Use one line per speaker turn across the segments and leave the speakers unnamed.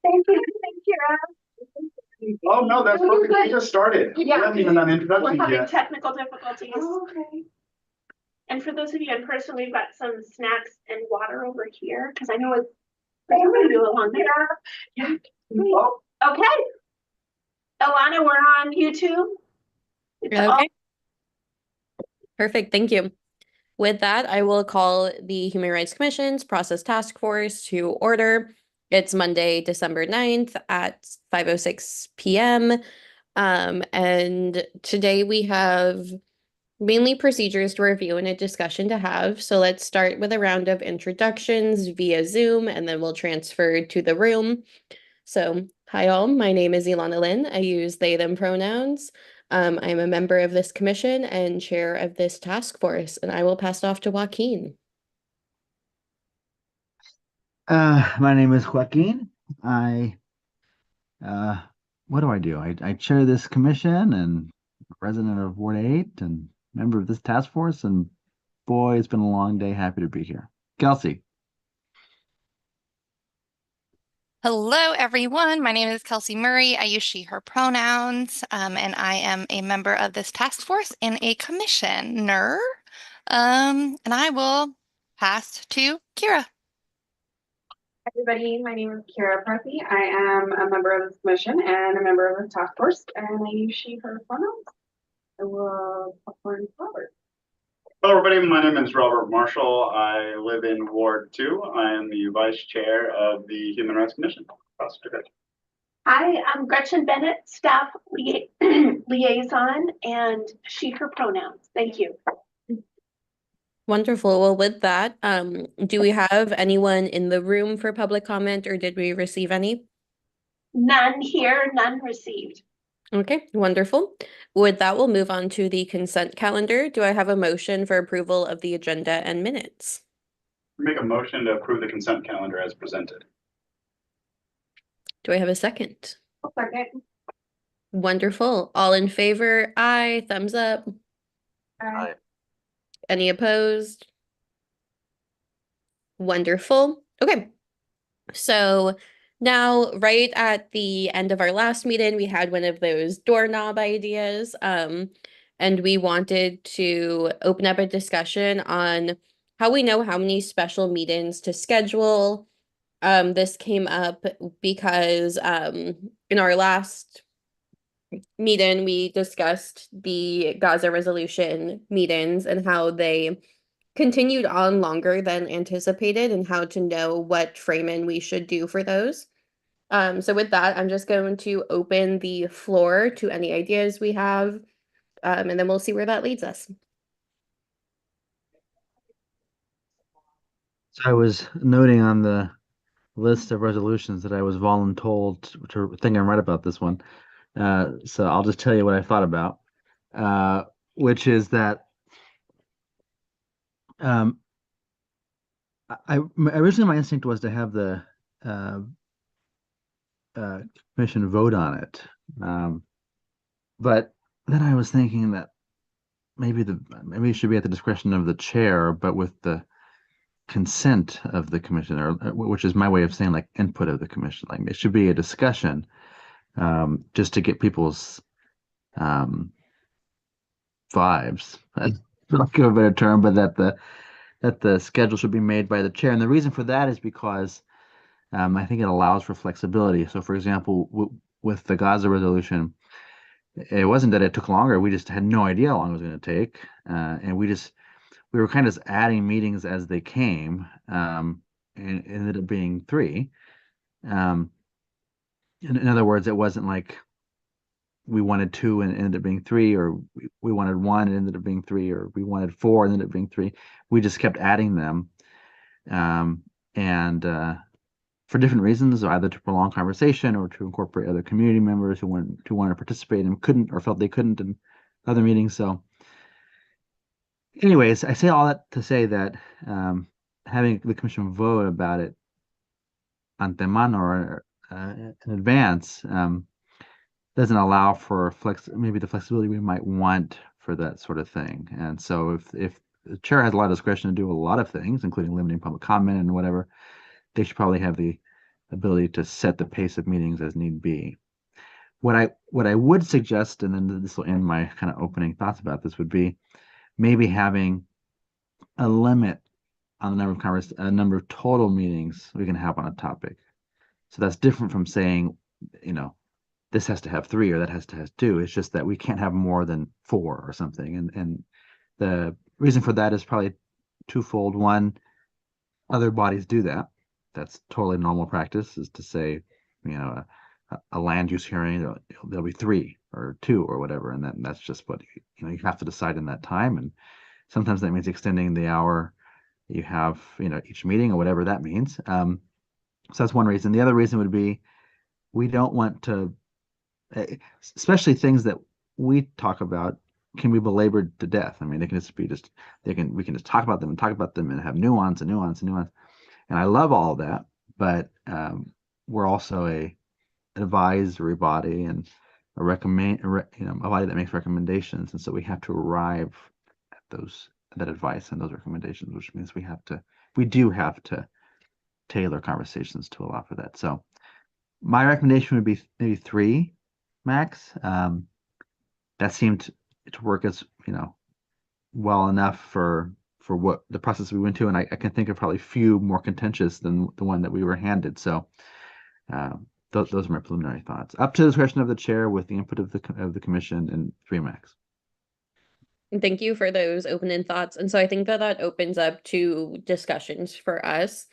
Thank you, thank you.
Oh, no, that's perfect. We just started.
Yeah.
We haven't even done
We're
introductions
having
yet.
technical difficulties.
Oh, okay.
And for those of you in person, we've got some snacks and water over here, because I know it's pretty do along there.
Yeah.
Oh,
Okay. Alana, we're on YouTube. It's all
Okay, perfect. Thank you. With that, I will call the Human Rights Commission's Process Task Force to order. It's Monday, December 9th at 5:06 p.m. And today we have mainly procedures to review and a discussion to have. So let's start with a round of introductions via Zoom, and then we'll transfer to the room. So, hi all, my name is Ilana Lynn. I use they, them pronouns. I'm a member of this commission and chair of this task force, and I will pass it off to Joaquin.
My name is Joaquin. I what do I do? I chair this commission and resident of Ward 8 and member of this task force. And boy, it's been a long day. Happy to be here. Kelsey.
Hello, everyone. My name is Kelsey Murray. I use she, her pronouns, and I am a member of this task force and a commissioner. And I will pass to Kira.
Everybody, my name is Kira Parthi. I am a member of this commission and a member of the task force, and I use she, her pronouns. I will popcorn forward.
hello, everybody. My name is Robert Marshall. I live in Ward 2. I am the vice chair of the Human Rights Commission.
Hi, I'm Gretchen Bennett, staff liaison, and she, her pronouns. Thank you.
Wonderful. Well, with that, do we have anyone in the room for public comment, or did we receive any?
None here, none received.
Okay, wonderful. With that, we'll move on to the consent calendar. Do I have a motion for approval of the agenda and minutes?
Make a motion to approve the consent calendar as presented.
Do I have a second?
Second.
Wonderful. All in favor? Aye. Thumbs up.
Aye.
Any opposed? Wonderful. Okay. So now, right at the end of our last meeting, we had one of those doorknob ideas. And we wanted to open up a discussion on how we know how many special meetings to schedule. This came up because in our last meeting, we discussed the Gaza resolution meetings and how they continued on longer than anticipated and how to know what framing we should do for those. So with that, I'm just going to open the floor to any ideas we have, and then we'll see where that leads us.
So I was noting on the list of resolutions that I was voluntold to think I'm right about this one. So I'll just tell you what I thought about, which is that originally my instinct was to have the commission vote on it, but then I was thinking that maybe it should be at the discretion of the chair, but with the consent of the commissioner, which is my way of saying like input of the commission. Like it should be a discussion, just to get people's vibes, for lack of a better term, but that the schedule should be made by the chair. And the reason for that is because I think it allows for flexibility. So, for example, with the Gaza resolution, it wasn't that it took longer. We just had no idea how long it was going to take, and we were kind of adding meetings as they came, and it ended up being 3. In other words, it wasn't like we wanted 2 and it ended up being 3, or we wanted 1 and it ended up being 3, or we wanted 4 and ended up being 3. We just kept adding them, and for different reasons, either to prolong conversation or to incorporate other community members who wanted to participate and couldn't, or felt they couldn't in other meetings. So anyways, I say all that to say that having the commission vote about it antemano or in advance doesn't allow for maybe the flexibility we might want for that sort of thing. And so if the chair has a lot of discretion to do a lot of things, including limiting public comment and whatever, they should probably have the ability to set the pace of meetings as need be. What I would suggest, and then this will end my kind of opening thoughts about this, would be maybe having a limit on the number of total meetings we can have on a topic. So that's different from saying, this has to have 3 or that has to have 2. It's just that we can't have more than 4 or something. And the reason for that is probably twofold. One, other bodies do that. That's totally normal practice, is to say, a land use hearing, there'll be 3 or 2 or whatever, and that's just what you have to decide in that time. And sometimes that means extending the hour you have, each meeting or whatever that means. So that's one reason. The other reason would be we don't want to, especially things that we talk about can be belabored to death. I mean, they can just be we can just talk about them and have nuance and nuance and nuance. And I love all of that, but we're also a advisory body and a body that makes recommendations, and so we have to arrive at that advice and those recommendations, which means we do have to tailor conversations to allow for that. So my recommendation would be maybe 3 max. That seemed to work as well enough for what the process we went to, and I can think of probably few more contentious than the one that we were handed. So those are my preliminary thoughts. Up to the discretion of the chair with the input of the commission, and 3 max.
And thank you for those open-end thoughts. And so I think that opens up 2 discussions for us.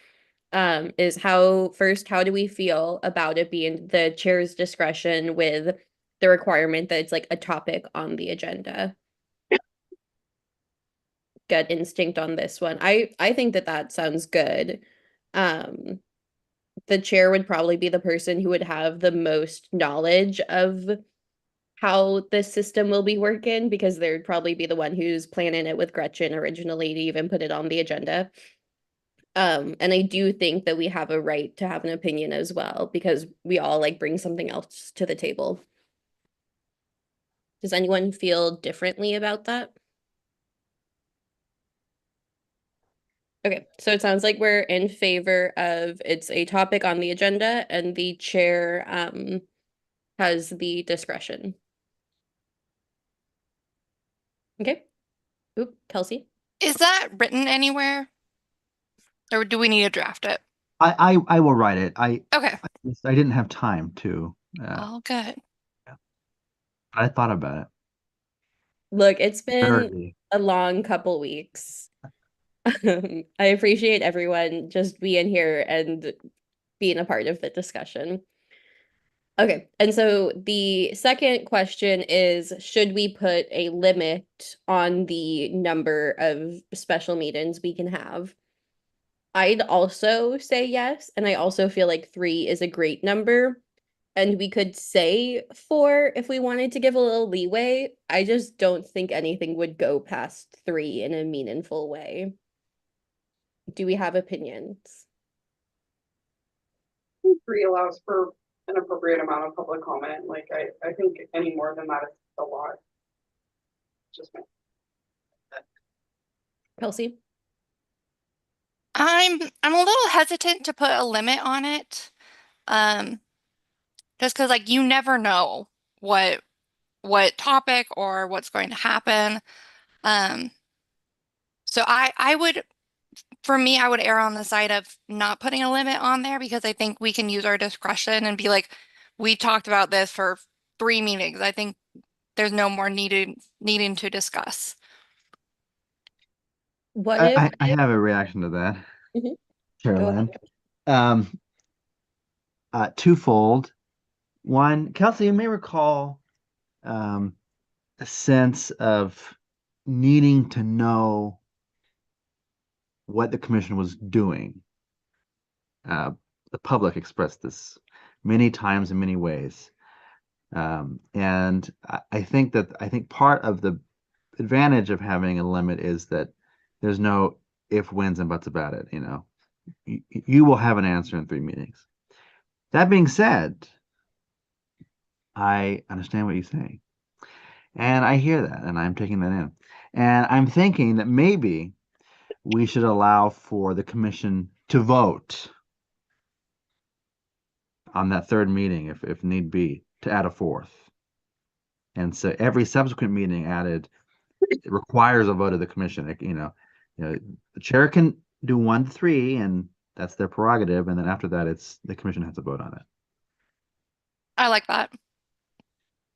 Is how do we feel about it being the chair's discretion with the requirement that it's like a topic on the agenda? Gut instinct on this one. I think that sounds good. The chair would probably be the person who would have the most knowledge of how this system will be working, because they'd probably be the one who's planning it with Gretchen originally to even put it on the agenda. And I do think that we have a right to have an opinion as well, because we all bring something else to the table. Does anyone feel differently about that? Okay, so it sounds like we're in favor of it's a topic on the agenda and the chair has the discretion. Okay. Oop, Kelsey.
Is that written anywhere? Or do we need to draft it?
I will write it.
Okay.
I didn't have time to.
All good.
I thought about it.
Look, it's been
Very.
a long couple weeks. I appreciate everyone just being here and being a part of the discussion. Okay, and so the second question is, should we put a limit on the number of special meetings we can have? I'd also say yes, and I also feel like 3 is a great number. And we could say 4 if we wanted to give a little leeway. I just don't think anything would go past 3 in a meaningful way. Do we have opinions?
3 allows for an appropriate amount of public comment. I think any more than that is a lot. Just me.
Kelsey?
I'm a little hesitant to put a limit on it. Just because you never know what topic or what's going to happen. So I would, for me, I would err on the side of not putting a limit on there, because I think we can use our discretion and be like, we talked about this for 3 meetings. I think there's no more needing to discuss.
What if
I have a reaction to that,
Mhm.
Carolyn. Twofold. One, Kelsey, you may recall a sense of needing to know what the commission was doing. The public expressed this many times in many ways. And I think part of the advantage of having a limit is that there's no if, whens, and buts about it. You will have an answer in 3 meetings. That being said, I understand what you're saying, and I hear that, and I'm taking that in, and I'm thinking that maybe we should allow for the commission to vote on that third meeting, if need be, to add a fourth. And so every subsequent meeting added requires a vote of the commission. Like, the chair can do 1 to 3, and that's their prerogative. And then after that, it's the commission has to vote on it.
I like that.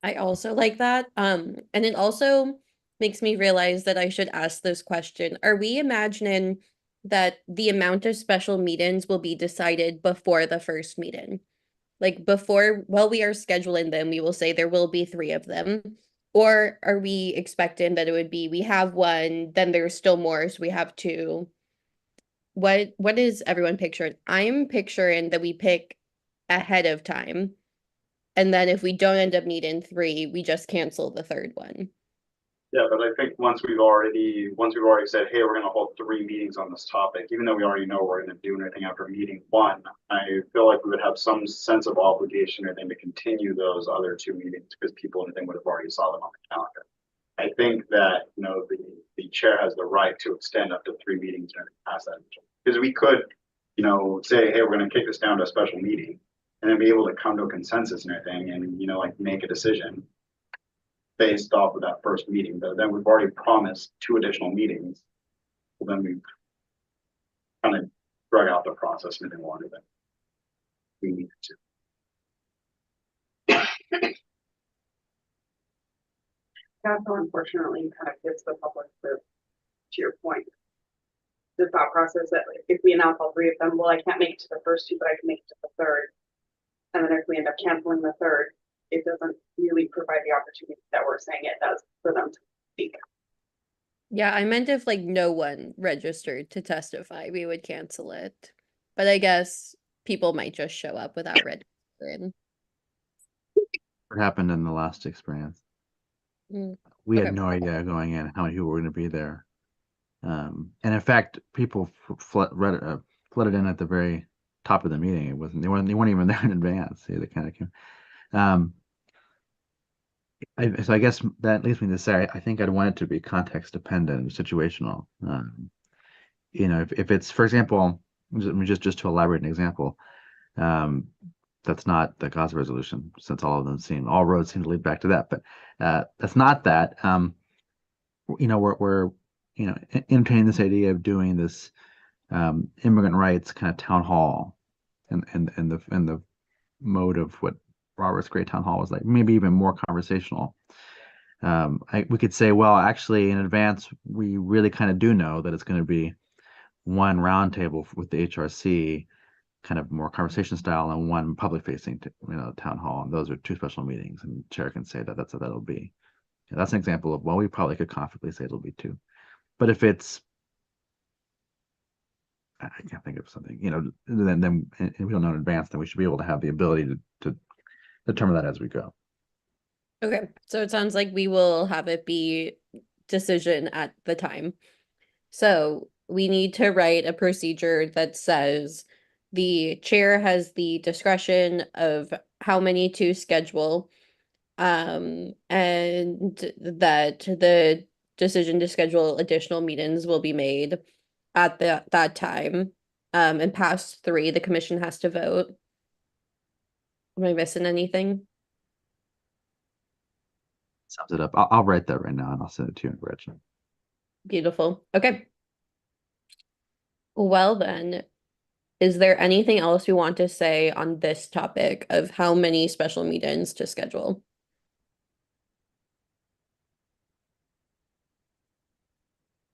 I also like that. And it also makes me realize that I should ask this question. Are we imagining that the amount of special meetings will be decided before the first meeting? Like while we are scheduling them, we will say there will be 3 of them. Or are we expecting that it would be, we have 1, then there's still more, so we have 2? What is everyone picturing? I'm picturing that we pick ahead of time. And then if we don't end up needing 3, we just cancel the third one.
Yeah, but I think once we've already said, hey, we're gonna hold 3 meetings on this topic, even though we already know we're gonna do anything after meeting 1, I feel like we would have some sense of obligation or then to continue those other 2 meetings because people and then would have already saw them on the calendar. I think that, the chair has the right to extend up to 3 meetings and pass that. Because we could, say, hey, we're gonna kick this down to a special meeting and then be able to come to a consensus and everything and, make a decision based off of that first meeting, but then we've already promised 2 additional meetings. Well, then we've kind of drug out the process maybe longer than we needed to.
That unfortunately kind of gives the public to your point. The thought process that if we announce all 3 of them, well, I can't make it to the first 2, but I can make it to the third. And then if we end up canceling the third, it doesn't really provide the opportunity that we're saying it does for them to speak.
Yeah, I meant if no one registered to testify, we would cancel it. But I guess people might just show up without registering.
What happened in the last experience? We had no idea going in how many people were going to be there. And in fact, people flooded in at the very top of the meeting. They weren't even there in advance. They kind of came. So I guess that leads me to say I think I'd want it to be context dependent and situational. If it's, for example, just to elaborate an example, that's not the Gaza resolution, since all roads seem to lead back to that. But that's not that. We're entertaining this idea of doing this immigrant rights kind of town hall, and the mode of what Robert's Great Town Hall was like, maybe even more conversational. We could say, well, actually, in advance, we really kind of do know that it's going to be 1 roundtable with the HRC, kind of more conversation style, and 1 public-facing, town hall. And those are 2 special meetings, and chair can say that that'll be. That's an example of, well, we probably could confidently say it'll be 2. But if it's, I can't think of something, then we don't know in advance, then we should be able to have the ability to determine that as we go.
Okay, so it sounds like we will have it be decision at the time. So we need to write a procedure that says the chair has the discretion of how many to schedule, and that the decision to schedule additional meetings will be made at that time. And past 3, the commission has to vote. Am I missing anything?
Sums it up. I'll write that right now and I'll send it to you and Gretchen.
Beautiful. Okay. Well then, is there anything else we want to say on this topic of how many special meetings to schedule?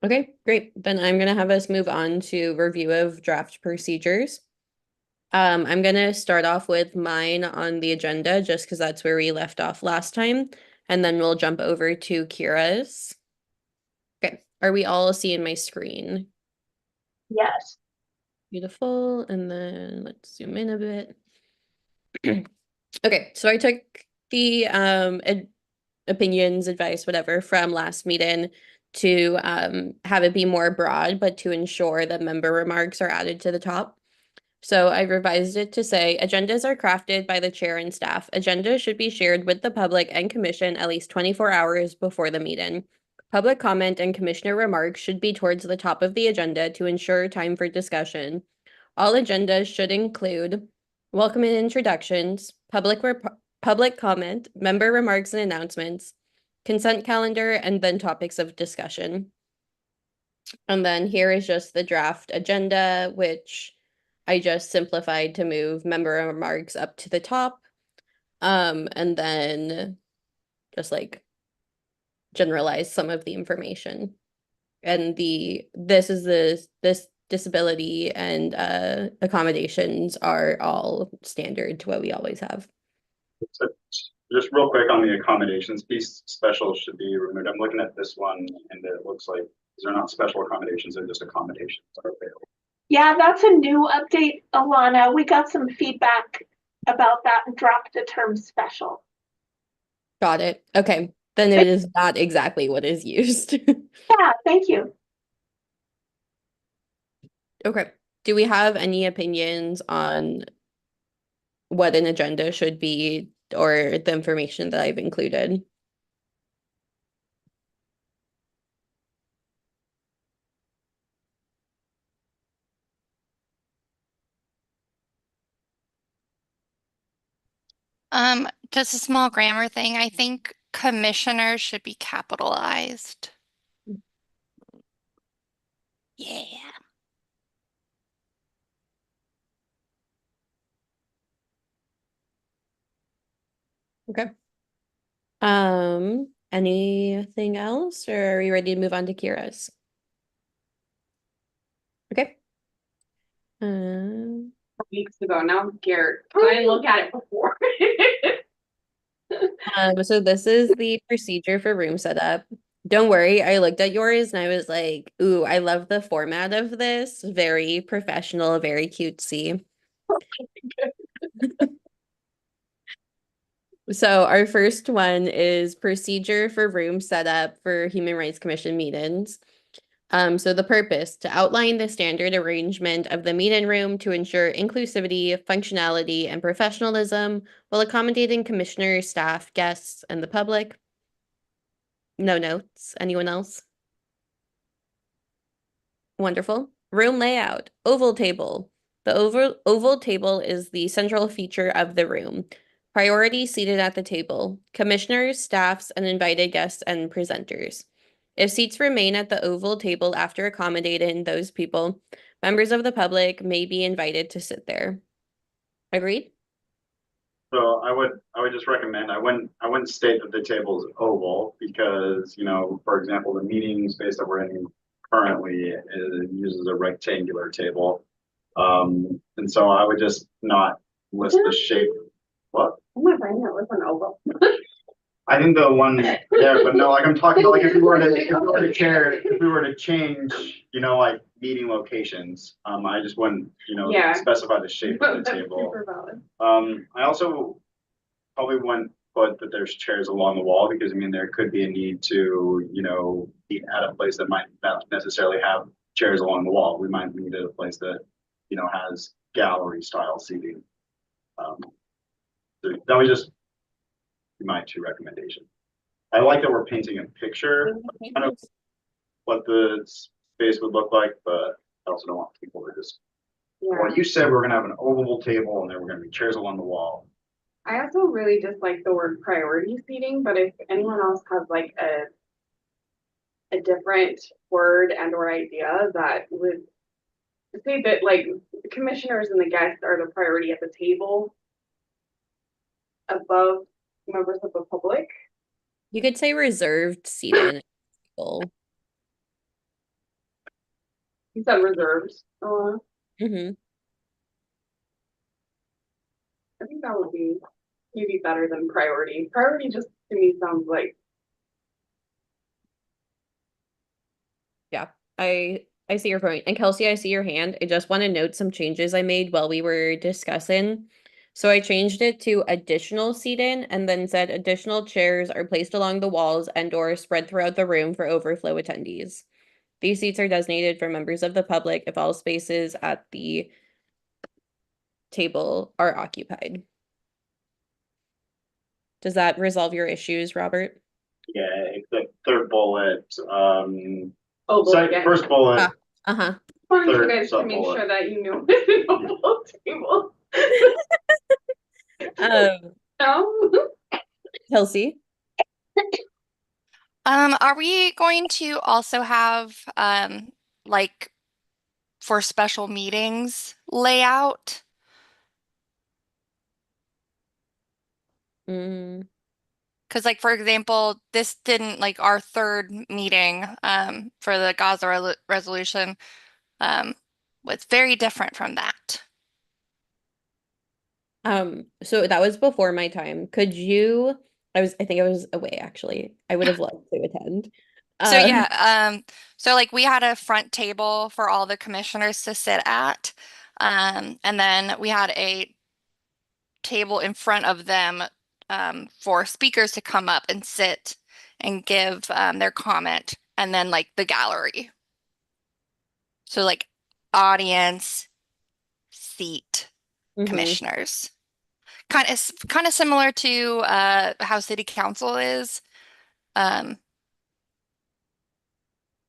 Okay, great. Then I'm going to have us move on to review of draft procedures. I'm going to start off with mine on the agenda just because that's where we left off last time. And then we'll jump over to Kira's. Okay, are we all seeing my screen?
Yes.
Beautiful. And then let's zoom in a bit. Okay, so I took the opinions, advice, whatever, from last meeting to have it be more broad, but to ensure that member remarks are added to the top. So I revised it to say, agendas are crafted by the chair and staff. Agendas should be shared with the public and commission at least 24 hours before the meeting. Public comment and commissioner remarks should be towards the top of the agenda to ensure time for discussion. All agendas should include welcome and introductions, public comment, member remarks and announcements, consent calendar, and then topics of discussion. And then here is just the draft agenda, which I just simplified to move member remarks up to the top. And then just like generalize some of the information. And this disability and accommodations are all standard to what we always have.
So just real quick on the accommodations piece, special should be removed. I'm looking at this one and it looks like these are not special accommodations, they're just accommodations that are available.
Yeah, that's a new update, Alana. We got some feedback about that and dropped the term special.
Got it. Okay. Then it is not exactly what is used.
Yeah, thank you.
Okay. Do we have any opinions on what an agenda should be or the information that I've included?
Just a small grammar thing. I think commissioners should be capitalized. Yeah.
Okay. Anything else, or are we ready to move on to Kira's? Okay.
Weeks ago, now I'm scared. I didn't look at it before.
So this is the procedure for room setup. Don't worry, I looked at yours and I was like, ooh, I love the format of this. Very professional, very cutesy. So our first one is procedure for room setup for Human Rights Commission meetings. So the purpose, to outline the standard arrangement of the meeting room to ensure inclusivity, functionality, and professionalism while accommodating commissioners, staff, guests, and the public. No notes. Anyone else? Wonderful. Room layout, oval table. The oval table is the central feature of the room. Priority seated at the table, commissioners, staffs, and invited guests and presenters. If seats remain at the oval table after accommodating those people, members of the public may be invited to sit there. Agreed?
So I would just recommend, I wouldn't state that the table is oval because, you know, for example, the meeting space that we're in currently uses a rectangular table. And so I would just not list the shape. What?
Oh my brain, that was an oval.
I think the one there, but no, like I'm talking about like if we were to change, you know, like meeting locations, I just wouldn't, you know,
Yeah.
specify the shape of the
That's
table.
super valid.
I also probably wouldn't put that there's chairs along the wall because I mean there could be a need to, you know, be at a place that might not necessarily have chairs along the wall. We might need a place that, you know, has gallery style seating. So that was just my two recommendations. I like that we're painting a picture of kind of what the space would look like, but I also don't want people to just,
Yeah.
well, you said we're gonna have an oval table and then we're gonna be chairs along the wall.
I also really dislike the word priority seating, but if anyone else has like a different word and or idea that would say that like the commissioners and the guests are the priority at the table above members of the public.
You could say reserved seating at the table.
You said reserves.
Mm-hmm.
I think that would be maybe better than priority. Priority just to me sounds like
I see your point. And Kelsey, I see your hand. I just want to note some changes I made while we were discussing. So I changed it to additional seating and then said additional chairs are placed along the walls and or spread throughout the room for overflow attendees. These seats are designated for members of the public if all spaces at the table are occupied. Does that resolve your issues, Robert?
Yeah, the third bullet,
oval again.
first bullet,
Uh-huh.
I wanted you
third
guys to make
sub-bullet.
sure that you knew it's an oval table.
Um,
No?
Kelsey?
Are we going to also have like for special meetings layout?
Mm,
Because like for example, this didn't like our third meeting for the Gaza resolution was very different from that.
so that was before my time. Could you, I think I was away actually. I would have loved to attend.
So
Um,
yeah, so like we had a front table for all the commissioners to sit at. And then we had a table in front of them for speakers to come up and sit and give their comment, and then like the gallery. So like audience, seat,
mhm.
commissioners. Kind of similar to how city council is. Um,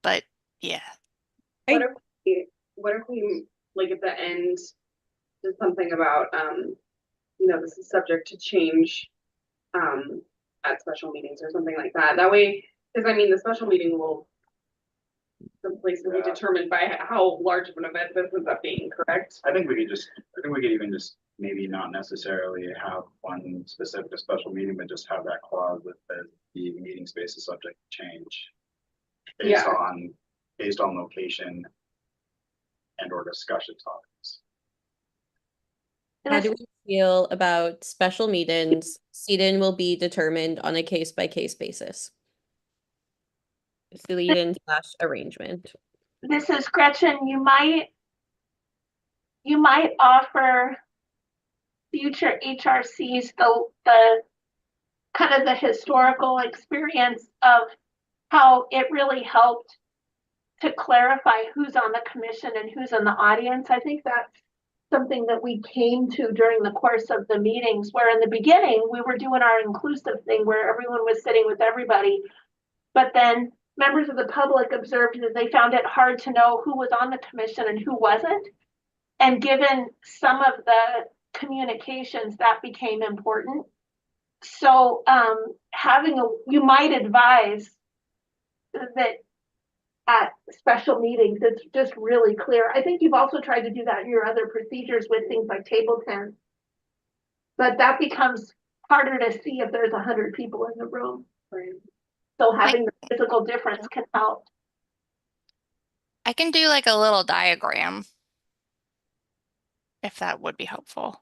but yeah.
What
I
if we, like at the end, did something about, this is subject to change, um, at special meetings or something like that. That way, because I mean, the special meeting will, the place will be
Yeah.
determined by how large of an event this ends up being, correct?
I think we could even just maybe not necessarily have one specific special meeting, but just have that clause that the meeting space is subject to change. Based
Yeah.
on, location and or discussion topics.
How do we feel about special meetings? Seating will be determined on a case-by-case basis. Seating slash arrangement.
This is Gretchen. You might offer future HRCs the kind of the historical experience of how it really helped to clarify who's on the commission and who's in the audience. I think that's something that we came to during the course of the meetings, where in the beginning we were doing our inclusive thing where everyone was sitting with everybody. But then members of the public observed that they found it hard to know who was on the commission and who wasn't. And given some of the communications, that became important. So you might advise that at special meetings, it's just really clear. I think you've also tried to do that in your other procedures with things like table 10. But that becomes harder to see if there's 100 people in the room.
Right.
So having the physical difference can help.
I can do like a little diagram if that would be helpful.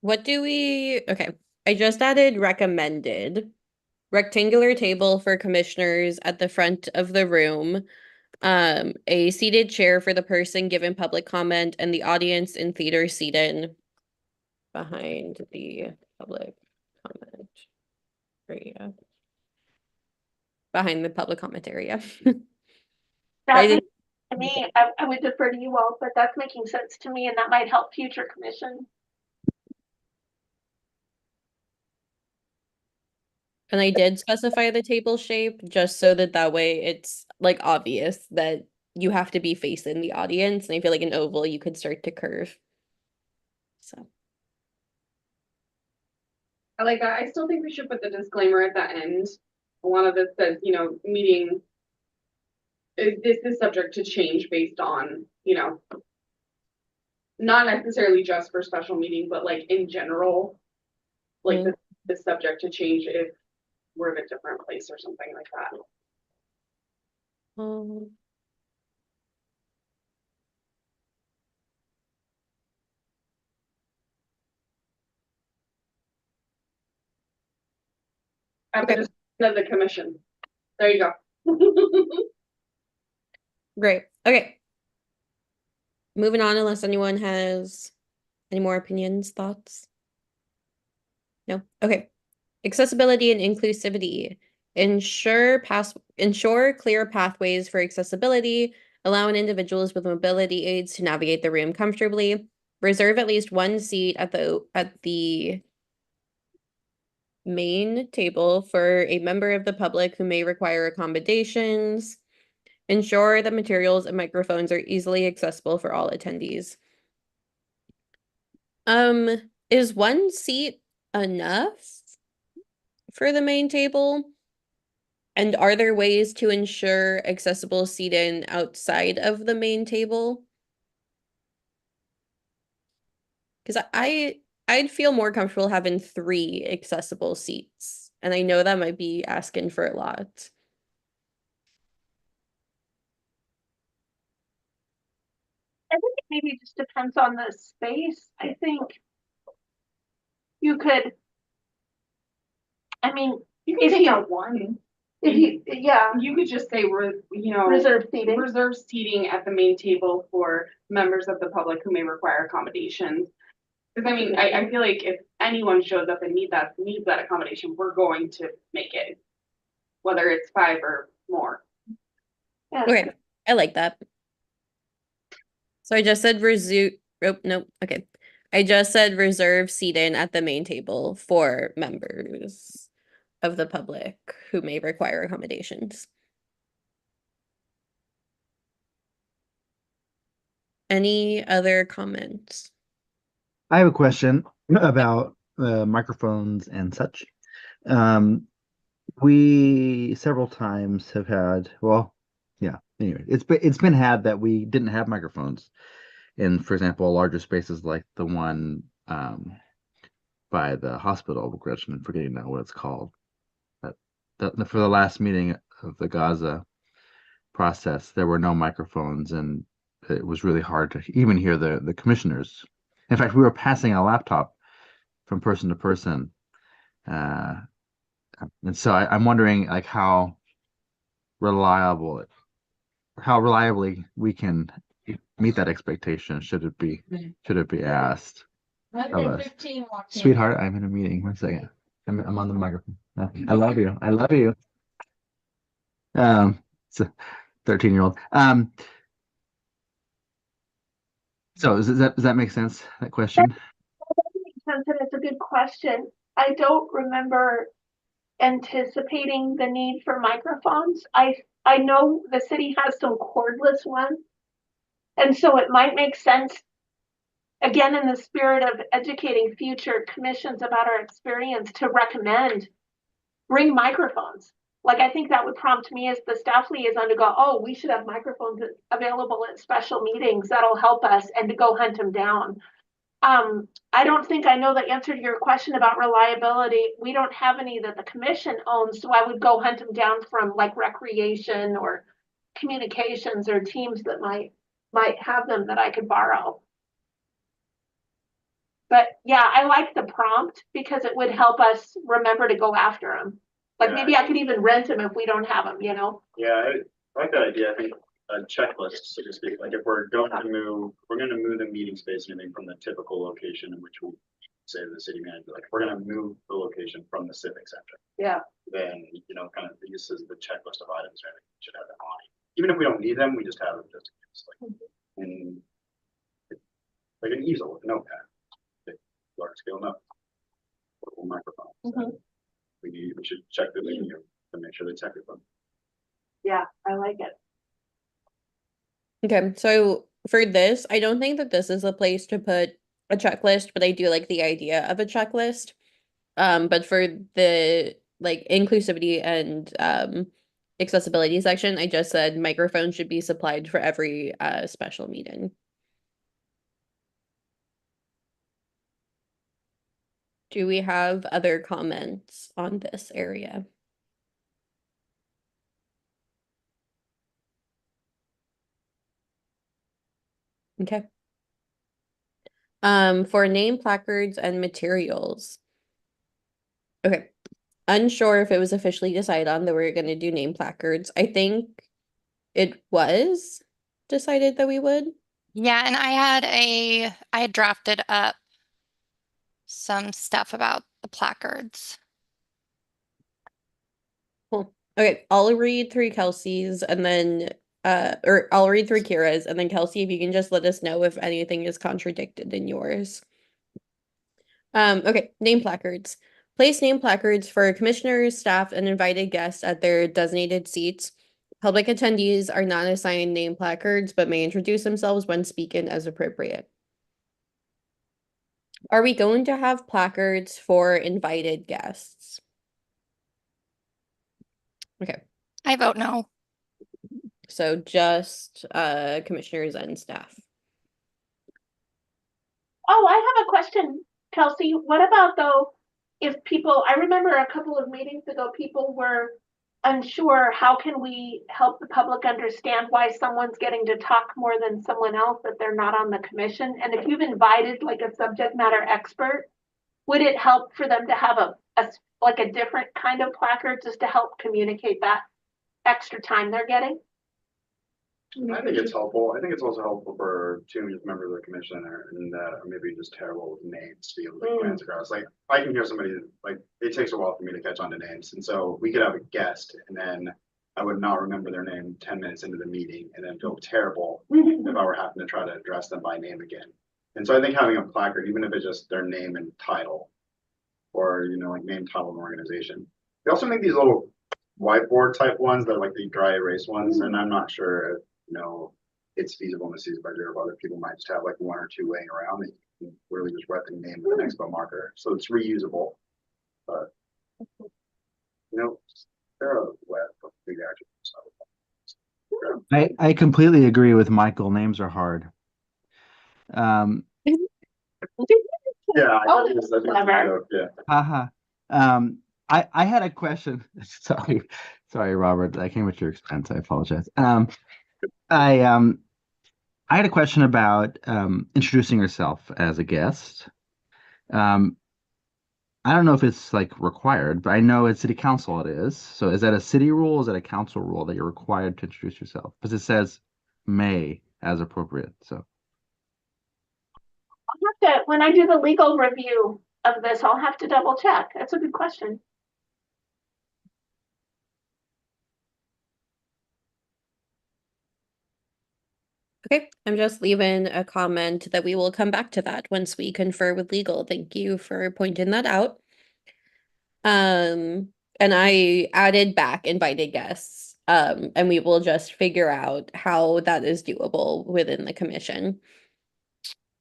Okay, I just added recommended. Rectangular table for commissioners at the front of the room. A seated chair for the person giving public comment, and the audience in theater seated behind the public comment area. Behind the public comment area.
That to me, I would defer to you all, but that's making sense to me, and that might help future commission.
And I did specify the table shape just so that way it's like obvious that you have to be facing the audience. And I feel like an oval you could start to curve. So
I like that. I still think we should put the disclaimer at the end. A lot of this says, meeting, this is subject to change based on, not necessarily just for special meeting, but like in general, like the subject to change if we're in a different place or something like that. At the discretion of the commission. There you go.
Great. Okay. Moving on, unless anyone has any more opinions, thoughts? No? Okay. Accessibility and inclusivity. Ensure clear pathways for accessibility, allowing individuals with mobility aids to navigate the room comfortably. Reserve at least one seat at the main table for a member of the public who may require accommodations. Ensure that materials and microphones are easily accessible for all attendees. Is one seat enough for the main table? And are there ways to ensure accessible seating outside of the main table? Because I'd feel more comfortable having 3 accessible seats. And I know that might be asking for a lot.
I think it maybe just depends on the space. I think you could, I mean,
You can
if
take
you,
out one.
if you, yeah,
You could just say,
reserve seating.
reserve seating at the main table for members of the public who may require accommodations. Because I mean, I feel like if anyone shows up and needs that accommodation, we're going to make it. Whether it's 5 or more.
Yeah.
Okay, I like that. So I just said nope, okay. I just said reserve seating at the main table for members of the public who may require accommodations. Any other comments?
I have a question about microphones and such. We several times have had, well, yeah, anyway, it's been had that we didn't have microphones in, for example, larger spaces like the one by the hospital, which I'm forgetting now what it's called. But for the last meeting of the Gaza process, there were no microphones, and it was really hard to even hear the commissioners. In fact, we were passing a laptop from person to person. And so I'm wondering like how reliably we can meet that expectation should it be asked of us. Sweetheart, I'm in a meeting. 1 second. I'm on the microphone. I love you. I love you. It's a 13-year-old. So does that make sense, that question?
That makes sense, and it's a good question. I don't remember anticipating the need for microphones. I know the city has some cordless ones. And so it might make sense, again, in the spirit of educating future commissions about our experience, to recommend bring microphones. Like, I think that would prompt me as the staff liaison to go, oh, we should have microphones available at special meetings. That'll help us, and to go hunt them down. I don't think I know the answer to your question about reliability. We don't have any that the commission owns, so I would go hunt them down from like recreation or communications or teams that might have them that I could borrow. But yeah, I like the prompt because it would help us remember to go after them. Like, maybe I could even rent them if we don't have them, you know?
Yeah, I like that idea. I think a checklist, so to speak, like if we're going to move the meeting space and everything from the typical location in which we say to the city manager, like if we're going to move the location from the civic center.
Yeah.
Then, kind of this is the checklist of items that we should have them on. Even if we don't need them, we just have them just in case, like an easel with a notepad. Large scale note. Portable microphones. We should check the video to make sure they check it them.
Yeah, I like it.
Okay, so for this, I don't think that this is a place to put a checklist, but I do like the idea of a checklist. But for the like inclusivity and accessibility section, I just said microphones should be supplied for every special meeting. Do we have other comments on this area? Okay. For name placards and materials. Okay. Unsure if it was officially decided on that we were going to do name placards. I think it was decided that we would.
Yeah, and I had drafted up some stuff about the placards.
Cool. Okay, I'll read through Kelsey's and then or I'll read through Kira's, and then Kelsey, if you can just let us know if anything is contradicted in yours. Okay, name placards. Place name placards for commissioners, staff, and invited guests at their designated seats public attendees are not assigned name placards, but may introduce themselves when speaking as appropriate. Are we going to have placards for invited guests? Okay,
I vote no.
so just commissioners and staff.
Oh, I have a question, Kelsey. What about though, if people, I remember a couple of meetings ago, people were unsure, how can we help the public understand why someone's getting to talk more than someone else if they're not on the commission? And if you've invited like a subject matter expert, would it help for them to have like a different kind of placard just to help communicate that extra time they're getting?
I think it's helpful. I think it's also helpful for two members of the commission and maybe just terrible with names to be able to glance across. Like I can hear somebody, like it takes a while for me to catch on to names. And so we could have a guest and then I would not remember their name 10 minutes into the meeting and then feel terrible if I were having to try to address them by name again. And so I think having a placard, even if it's just their name and title or, you know, like name, title, and organization. They also make these little whiteboard type ones that are like the dry erase ones. And I'm not sure if, you know, it's feasible in the city's budget, or other people might just have like one or two laying around that you can really just write the name with an expo marker. So it's reusable, but you know, they're a web for big action.
I completely agree with Michael. Names are hard.
Yeah,
Oh,
I think it's a
clever.
joke, yeah.
Haha. I had a question. Sorry, Robert. I came at your expense. I apologize. I had a question about introducing yourself as a guest. I don't know if it's like required, but I know at city council it is. So is that a city rule? Or is that a council rule that you're required to introduce yourself? Because it says may as appropriate. So
I'll have to, when I do the legal review of this, I'll have to double check. That's a good question.
Okay, I'm just leaving a comment that we will come back to that once we confer with legal. Thank you for pointing that out. And I added back invited guests. And we will just figure out how that is doable within the commission.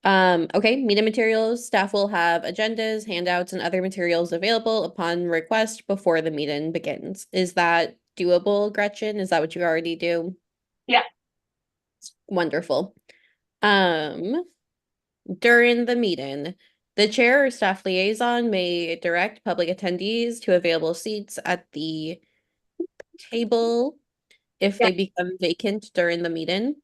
Okay, meeting materials, staff will have agendas, handouts, and other materials available upon request before the meeting begins. Is that doable, Gretchen? Is that what you already do?
Yeah.
Wonderful. During the meeting, the chair or staff liaison may direct public attendees to available seats at the table if they become vacant during the meeting.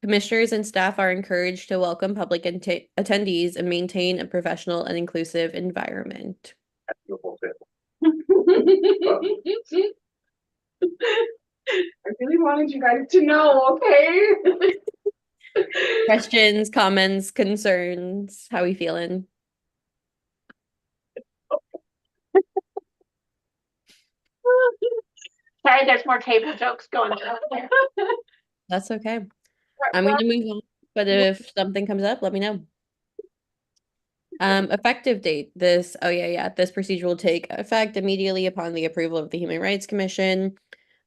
Commissioners and staff are encouraged to welcome public attendees and maintain a professional and inclusive environment.
Beautiful fit.
I really wanted you guys to know, okay?
Questions, comments, concerns? How we feeling?
Sorry, there's more table jokes going on there.
That's okay. I'm going to move on, but if something comes up, let me know. Effective date. This procedure will take effect immediately upon the approval of the Human Rights Commission.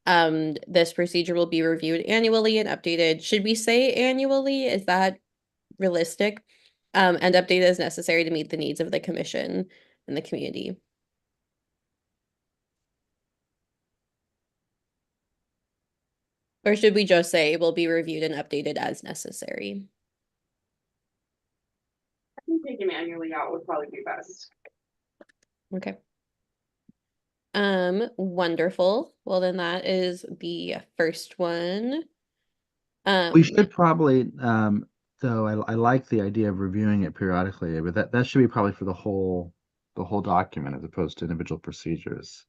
This procedure will be reviewed annually and updated. Should we say annually? Is that realistic? And updated as necessary to meet the needs of the commission and the community. Or should we just say it will be reviewed and updated as necessary?
I think taking annually out would probably be best.
Okay. Wonderful. Well, then that is the first one.
we should probably, though I like the idea of reviewing it periodically, but that should be probably for the whole document as opposed to individual procedures.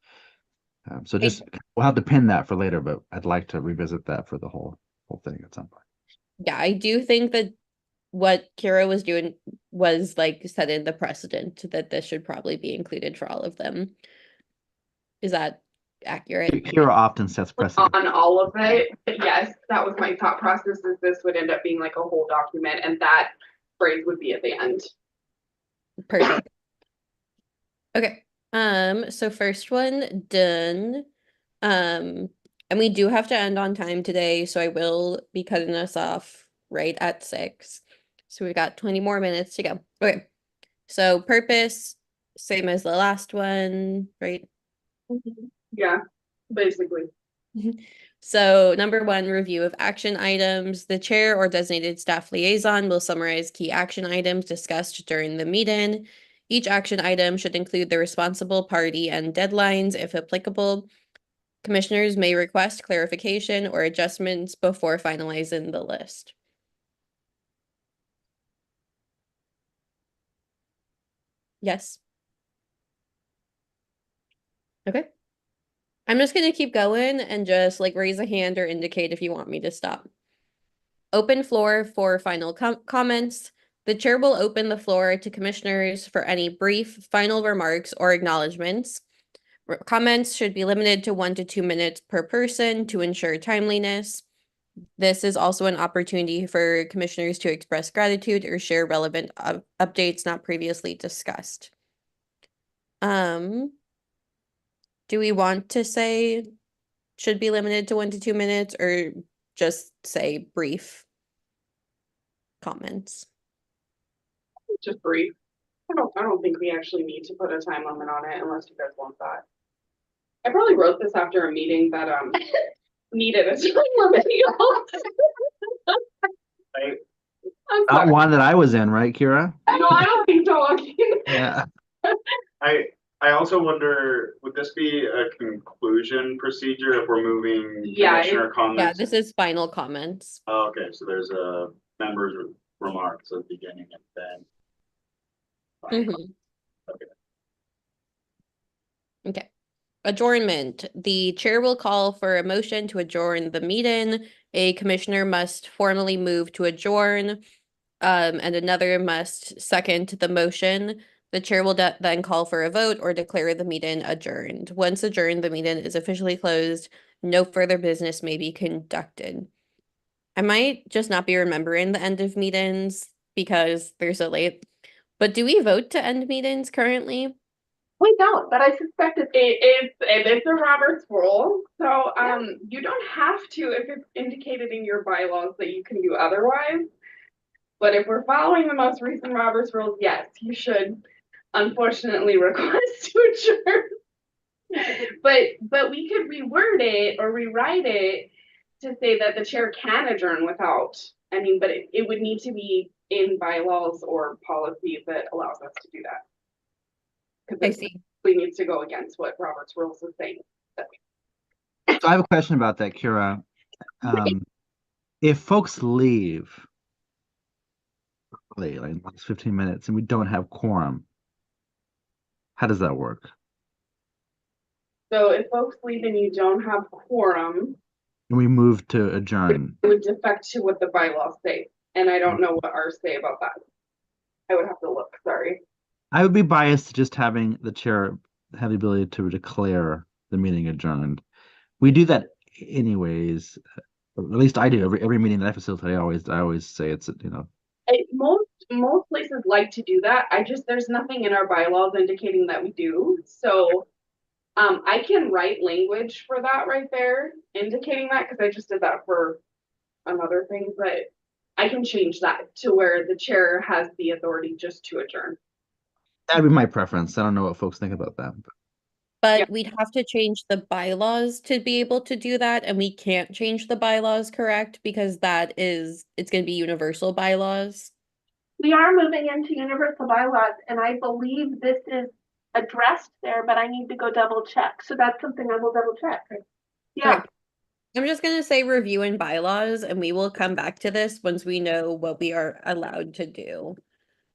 So just we'll have to pin that for later, but I'd like to revisit that for the whole thing at some point.
Yeah, I do think that what Kira was doing was like setting the precedent that this should probably be included for all of them. Is that accurate?
Kira often sets precedent
On all of it, but yes, that was my thought process, is this would end up being like a whole document and that phrase would be at the end.
Perfect. Okay. So first one done. And we do have to end on time today, so I will be cutting us off right at 6. So we've got 20 more minutes to go. Okay. So purpose, same as the last one, right?
Yeah, basically.
So number 1, review of action items. The chair or designated staff liaison will summarize key action items discussed during the meeting. Each action item should include the responsible party and deadlines if applicable. Commissioners may request clarification or adjustments before finalizing the list. Yes. Okay. I'm just gonna keep going and just like raise a hand or indicate if you want me to stop. Open floor for final comments. The chair will open the floor to commissioners for any brief final remarks or acknowledgements. Comments should be limited to 1 to 2 minutes per person to ensure timeliness. This is also an opportunity for commissioners to express gratitude or share relevant updates not previously discussed. Do we want to say should be limited to 1 to 2 minutes or just say brief comments?
Just brief. I don't think we actually need to put a time limit on it unless you guys want that. I probably wrote this after a meeting that needed a time limit. I'm
Not
sorry.
one that I was in, right, Kira?
No, I don't think so.
Yeah.
I also wonder, would this be a conclusion procedure if we're moving
Yeah,
commissioner
Yeah,
comments?
this is final comments.
Oh, okay, so there's a member's remarks at the beginning and then.
Mhm.
Okay.
Okay. Adjournment. The chair will call for a motion to adjourn the meeting. A commissioner must formally move to adjourn, and another must second the motion. The chair will then call for a vote or declare the meeting adjourned. Once adjourned, the meeting is officially closed. No further business may be conducted. I might just not be remembering the end of meetings because they're so late. But do we vote to end meetings currently?
We don't, but I suspect
It's a Robert's rule, so you don't have to if it's indicated in your bylaws that you can do otherwise. But if we're following the most recent Robert's rules, yes, you should unfortunately request to adjourn. But we could reword it or rewrite it to say that the chair can adjourn without. I mean, but it would need to be in bylaws or policy that allows us to do that.
I see.
We need to go against what Robert's rules is saying.
So I have a question about that, Kira. If folks leave early, like in the last 15 minutes, and we don't have quorum, how does that work?
So if folks leave and you don't have quorum,
And we move to adjourn.
it would defect to what the bylaws say. And I don't know what ours say about that. I would have to look, sorry.
I would be biased to just having the chair have the ability to declare the meeting adjourned. We do that anyways. At least I do. Every meeting that I facilitate, I always say it's, you know.
Most places like to do that. There's nothing in our bylaws indicating that we do. So I can write language for that right there, indicating that, because I just did that for another thing, but I can change that to where the chair has the authority just to adjourn.
That'd be my preference. I don't know what folks think about that.
But
Yeah.
we'd have to change the bylaws to be able to do that, and we can't change the bylaws, correct? Because it's going to be universal bylaws.
we are moving into universal bylaws, and I believe this is addressed there, but I need to go double check. So that's something I will double check. Yeah.
Okay. I'm just going to say review in bylaws, and we will come back to this once we know what we are allowed to do.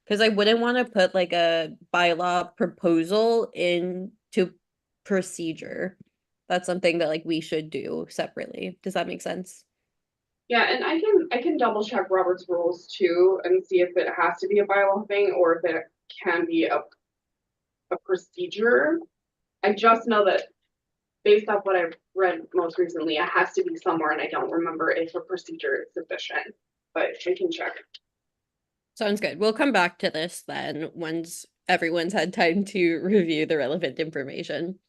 Because I wouldn't want to put like a bylaw proposal into procedure. That's something that like we should do separately. Does that make sense?
Yeah, and I can double check Robert's rules too and see if it has to be a bylaw thing or if it can be a procedure. I just know that based off what I've read most recently, it has to be somewhere, and I don't remember if a procedure is sufficient, but I can check.
Sounds good. We'll come back to this then once everyone's had time to review the relevant information.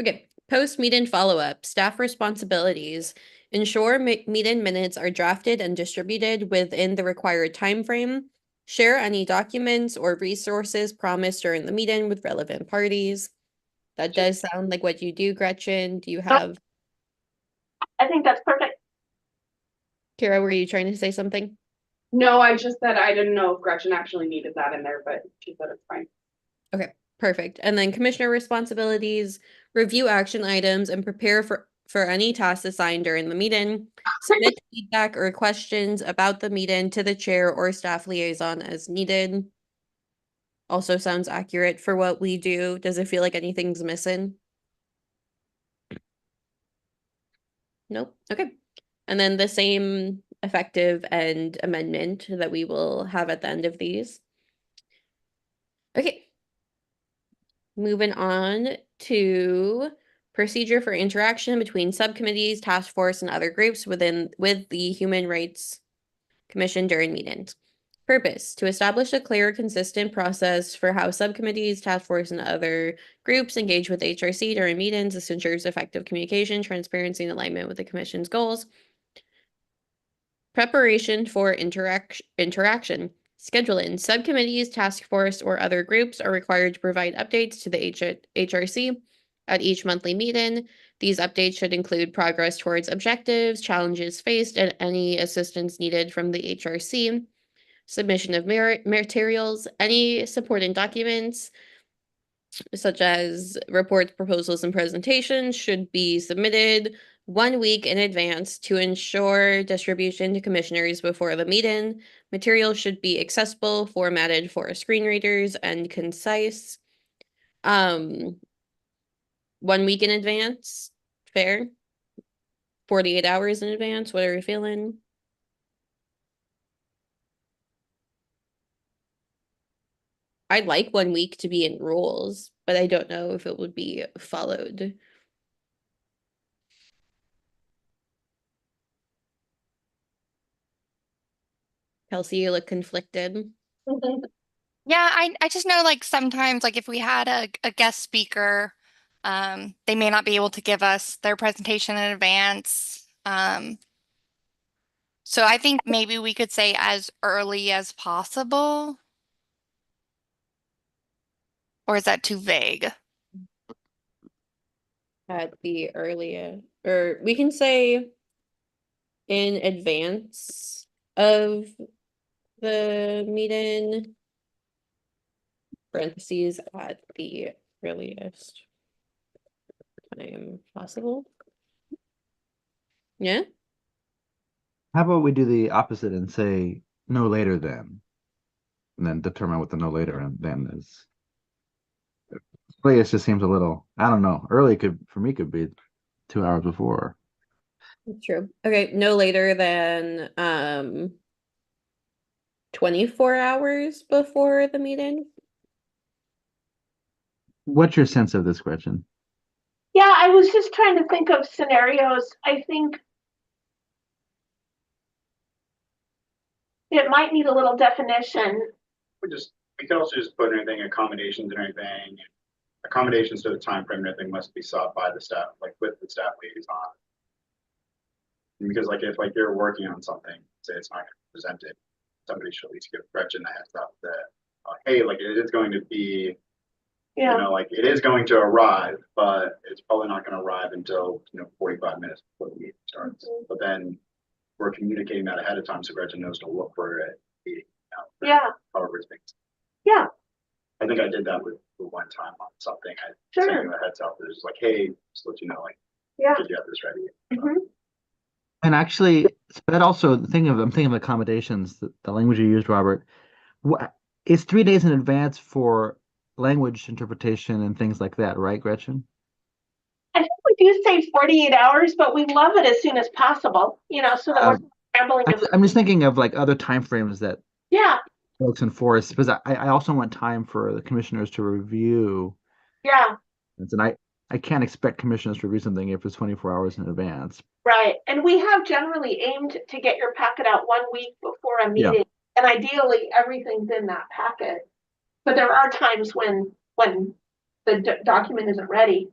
Okay, Post-meeting follow-up, staff responsibilities. Ensure meeting minutes are drafted and distributed within the required time frame. Share any documents or resources promised during the meeting with relevant parties. That does sound like what you do, Gretchen. Do you have,
I think that's perfect.
Kara, were you trying to say something?
No, I just said I didn't know if Gretchen actually needed that in there, but she said it's fine.
Okay, perfect. And then commissioner responsibilities, review action items and prepare for any tasks assigned during the meeting. Submit feedback or questions about the meeting to the chair or staff liaison as needed. Also sounds accurate for what we do. Does it feel like anything's missing? Nope. Okay. And then the same effective and amendment that we will have at the end of these. Okay. Moving on to procedure for interaction between subcommittees, task force, and other groups with the Human Rights Commission during meetings. Purpose: to establish a clear, consistent process for how subcommittees, task force, and other groups engage with HRC during meetings. This ensures effective communication, transparency, and alignment with the Commission's goals. Preparation for interaction. Scheduling. Subcommittees, task force, or other groups are required to provide updates to the HRC at each monthly meeting. These updates should include progress towards objectives, challenges faced, and any assistance needed from the HRC. Submission of materials, any supporting documents, such as reports, proposals, and presentations, should be submitted 1 week in advance to ensure distribution to commissioners before the meeting. Materials should be accessible, formatted for screen readers, and concise. 1 week in advance, fair? 48 hours in advance, what are you feeling? I'd like 1 week to be in rules, but I don't know if it would be followed. Kelsey, you look conflicted.
Yeah, I just know like sometimes like if we had a guest speaker, they may not be able to give us their presentation in advance. So I think maybe we could say as early as possible. Or is that too vague?
At the earliest, or we can say in advance of the meeting, parentheses, at the earliest time possible. Yeah,
How about we do the opposite and say no later than, and then determine what the no later than is. Earliest just seems a little, I don't know. Early for me could be 2 hours before.
that's true. Okay, no later than 24 hours before the meeting.
What's your sense of this, Gretchen?
Yeah, I was just trying to think of scenarios. I think it might need a little definition.
We can also just put anything, accommodations and anything. Accommodations to the time frame and everything must be sought by the staff, like with the staff liaison. Because like if like you're working on something, say it's not going to be presented, somebody should at least give Gretchen the heads up that, hey, like it is going to be,
Yeah,
you know, like it is going to arrive, but it's probably not going to arrive until, 45 minutes before the meeting starts. But then we're communicating that ahead of time so Gretchen knows to look for it.
yeah,
However it's being.
yeah,
I think I did that with one time on something. I
Sure.
sent you a heads up. It was like, hey, just let you know, like,
yeah.
did you have this ready?
Mhm.
And actually, that also I'm thinking of accommodations, the language you used, Robert. It's 3 days in advance for language interpretation and things like that, right, Gretchen?
I think we do say 48 hours, but we love it as soon as possible, so that we're scrambling.
I'm just thinking of like other timeframes that
Yeah,
folks enforce, because I also want time for the commissioners to review.
yeah,
And I can't expect commissioners to review something if it's 24 hours in advance.
right. And we have generally aimed to get your packet out 1 week before a
Yeah.
meeting. And ideally, everything's in that packet. But there are times when the document isn't ready.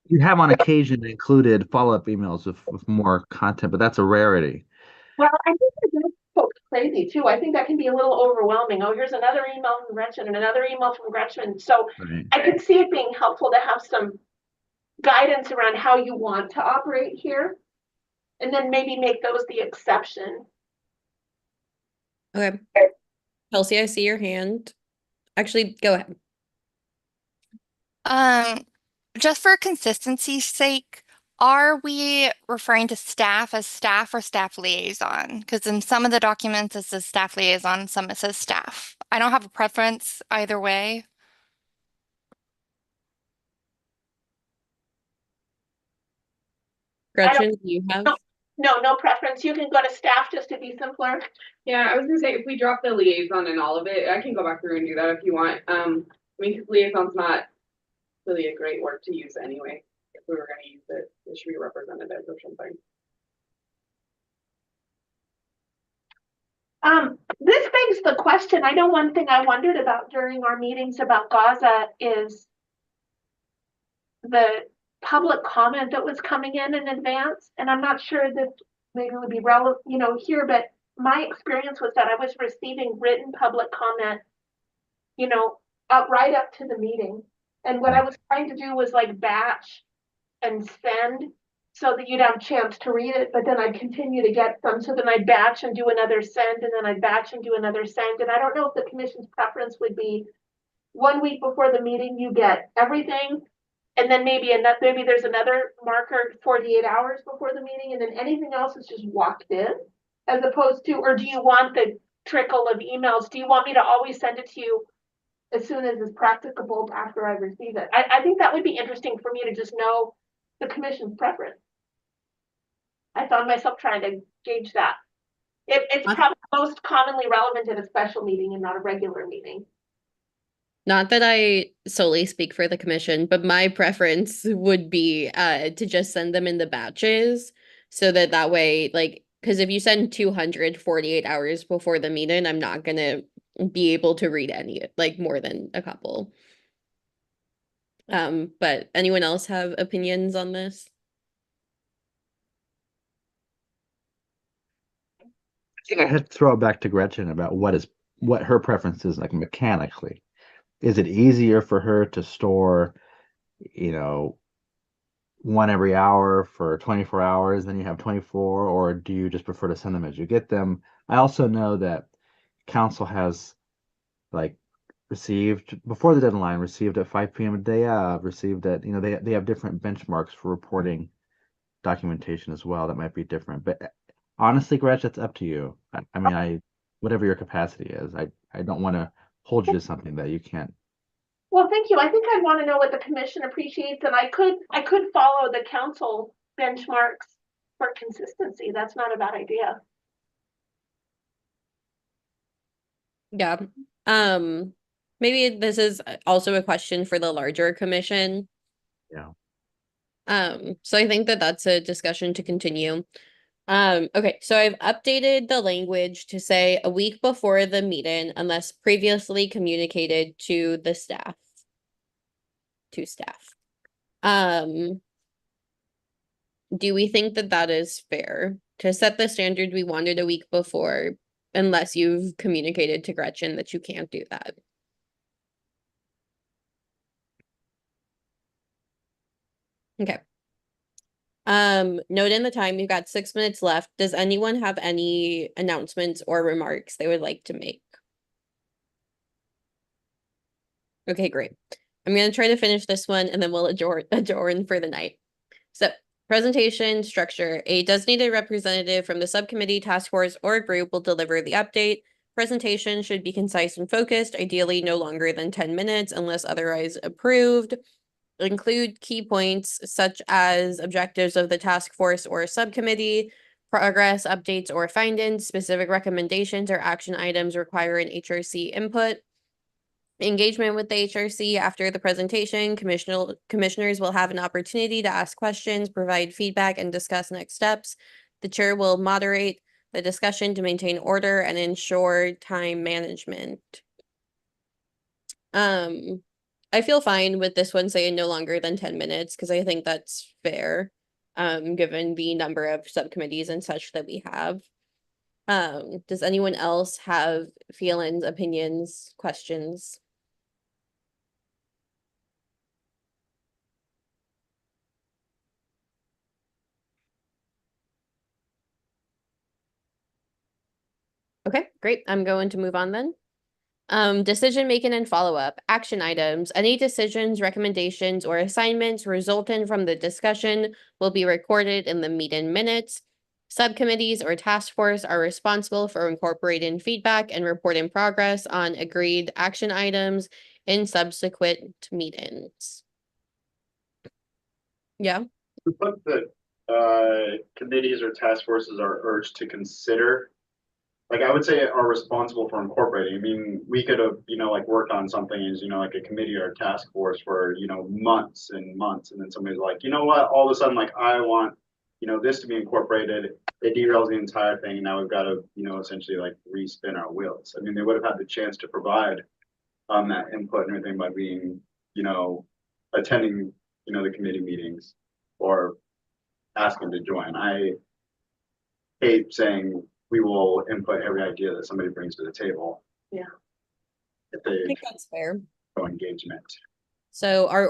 You have on occasion included follow-up emails with more content, but that's a rarity.
Well, I think that folks crazy too. I think that can be a little overwhelming. Oh, here's another email from Gretchen and another email from Gretchen. So
Right.
I could see it being helpful to have some guidance around how you want to operate here. And then maybe make those the exception.
Okay. Kelsey, I see your hand. Actually, go ahead.
Just for consistency's sake, are we referring to staff as staff or staff liaison? Because in some of the documents it says staff liaison, some it says staff. I don't have a preference either way.
Gretchen, do you have?
No preference. You can go to staff just to be simpler.
Yeah, I was gonna say, if we drop the liaison and all of it, I can go back through and do that if you want. I mean, 'cause liaison's not really a great word to use anyway. If we were gonna use it, it should be representative or something.
This begs the question. I know one thing I wondered about during our meetings about Gaza is the public comment that was coming in advance. And I'm not sure that maybe would be relevant, here, but my experience was that I was receiving written public comment, right up to the meeting. And what I was trying to do was like batch and send so that you'd have a chance to read it, but then I'd continue to get some. So then I'd batch and do another send, and then I'd batch and do another send. And I don't know if the commission's preference would be 1 week before the meeting, you get everything. And then maybe there's another marker 48 hours before the meeting, and then anything else is just walked in, as opposed to, or do you want the trickle of emails? Do you want me to always send it to you as soon as it's practicable after I receive it? I think that would be interesting for me to just know the commission's preference. I found myself trying to gauge that. It's probably most commonly relevant at a special meeting and not a regular meeting.
Not that I solely speak for the commission, but my preference would be to just send them in the batches so that way, like, because if you send 248 hours before the meeting, I'm not gonna be able to read any, like, more than a couple. But anyone else have opinions on this?
I think I had to throw it back to Gretchen about what her preference is like mechanically. Is it easier for her to store, one every hour for 24 hours, then you have 24, or do you just prefer to send them as you get them? I also know that council has like received before the deadline, received at 5 p.m. a day of, received at, they have different benchmarks for reporting documentation as well that might be different. But honestly, Gretchen, it's up to you. I mean, whatever your capacity is, I don't want to hold you to something that you can't.
Well, thank you. I think I'd want to know what the commission appreciates, and I could follow the council benchmarks for consistency. That's not a bad idea.
Yeah. Maybe this is also a question for the larger commission.
Yeah.
So I think that that's a discussion to continue. Okay, so I've updated the language to say a week before the meeting unless previously communicated to the staff. To staff. Do we think that that is fair to set the standard we wanted a week before unless you've communicated to Gretchen that you can't do that? Okay. Note in the time, you've got 6 minutes left. Does anyone have any announcements or remarks they would like to make? Okay, great. I'm gonna try to finish this one and then we'll adjourn for the night. So, presentation structure. A designated representative from the subcommittee, task force, or group will deliver the update. Presentation should be concise and focused, ideally no longer than 10 minutes unless otherwise approved. Include key points such as objectives of the task force or subcommittee, progress, updates, or findings, specific recommendations or action items requiring HRC input. Engagement with the HRC after the presentation, commissioners will have an opportunity to ask questions, provide feedback, and discuss next steps. The chair will moderate the discussion to maintain order and ensure time management. I feel fine with this one saying no longer than 10 minutes because I think that's fair, given the number of subcommittees and such that we have. Does anyone else have feelings, opinions, questions? Okay, great. I'm going to move on then. Decision making and follow-up, action items. Any decisions, recommendations, or assignments resulting from the discussion will be recorded in the meeting minutes. Subcommittees or task force are responsible for incorporating feedback and reporting progress on agreed action items in subsequent meetings. Yeah,
We put that committees or task forces are urged to consider. Like, I would say are responsible for incorporating. I mean, we could have, like worked on something as, like a committee or a task force for, months and months. And then somebody's like, you know what, all of a sudden, like, I want, this to be incorporated. It derails the entire thing. And now we've got to, essentially like respin our wheels. I mean, they would have had the chance to provide that input and everything by being, attending, the committee meetings or asking to join. I hate saying we will input every idea that somebody brings to the table.
Yeah.
If
I
they
think that's fair.
show engagement.
So our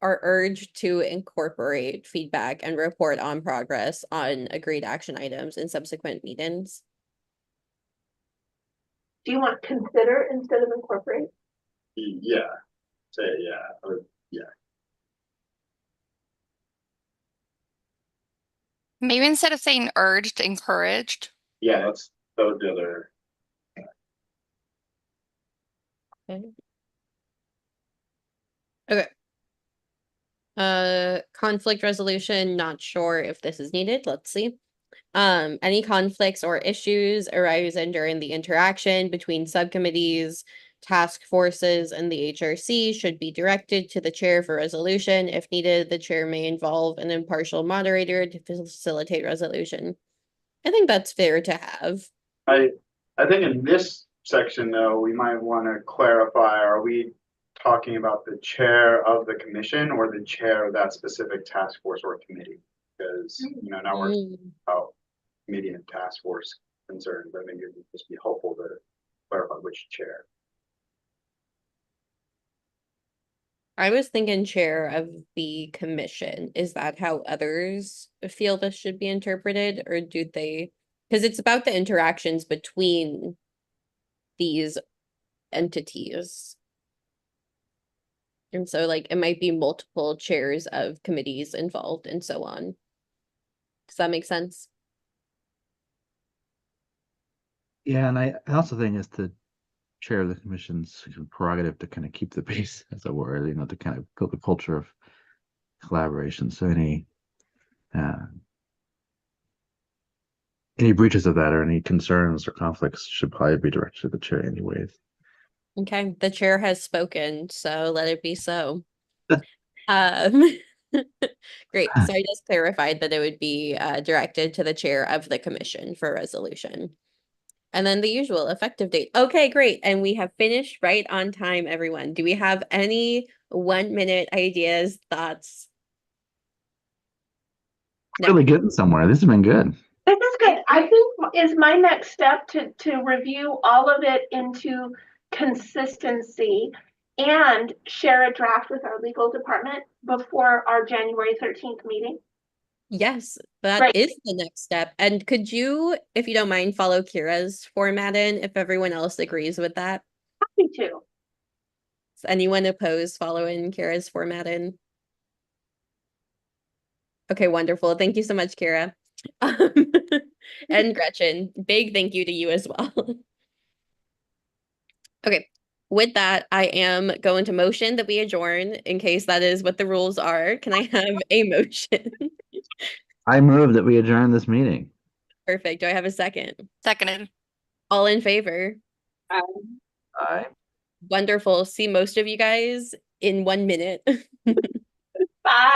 urge to incorporate feedback and report on progress on agreed action items in subsequent meetings.
Do you want consider instead of incorporate?
Yeah. Say yeah. Or, yeah.
Maybe instead of saying urged, encouraged.
Yeah, that was the other.
Okay. Conflict resolution, not sure if this is needed. Let's see. Any conflicts or issues arising during the interaction between subcommittees, task forces, and the HRC should be directed to the chair for resolution. If needed, the chair may involve an impartial moderator to facilitate resolution. I think that's fair to have.
I think in this section though, we might want to clarify, are we talking about the chair of the commission or the chair of that specific task force or committee? Because, now we're about committee and task force concerns, but maybe it would just be helpful to clarify which chair.
I was thinking chair of the commission. Is that how others feel this should be interpreted, or do they? Because it's about the interactions between these entities. And so, like, it might be multiple chairs of committees involved and so on. Does that make sense?
Yeah, and I also think it's the chair of the commission's prerogative to kind of keep the pace, as it were, to kind of build a culture of collaboration. So any breaches of that or any concerns or conflicts should probably be directed to the chair anyways.
Okay, the chair has spoken, so let it be so. Great. So I just clarified that it would be directed to the chair of the commission for resolution. And then the usual effective date. Okay, great. And we have finished right on time, everyone. Do we have any 1-minute ideas, thoughts? No.
Really getting somewhere. This has been good.
This is good. I think is my next step to review all of it into consistency and share a draft with our legal department before our January 13th meeting.
Yes, that
Right.
is the next step. And could you, if you don't mind, follow Kira's format in if everyone else agrees with that?
Happy to.
Does anyone oppose following Kira's format in? Okay, wonderful. Thank you so much, Kira. And Gretchen, big thank you to you as well. Okay, with that, I am going to motion that we adjourn in case that is what the rules are. Can I have a motion?
I move that we adjourn this meeting.
Perfect. Do I have a second?
Seconded.
All in favor?
Aye.
Wonderful. See most of you guys in 1 minute.
Bye.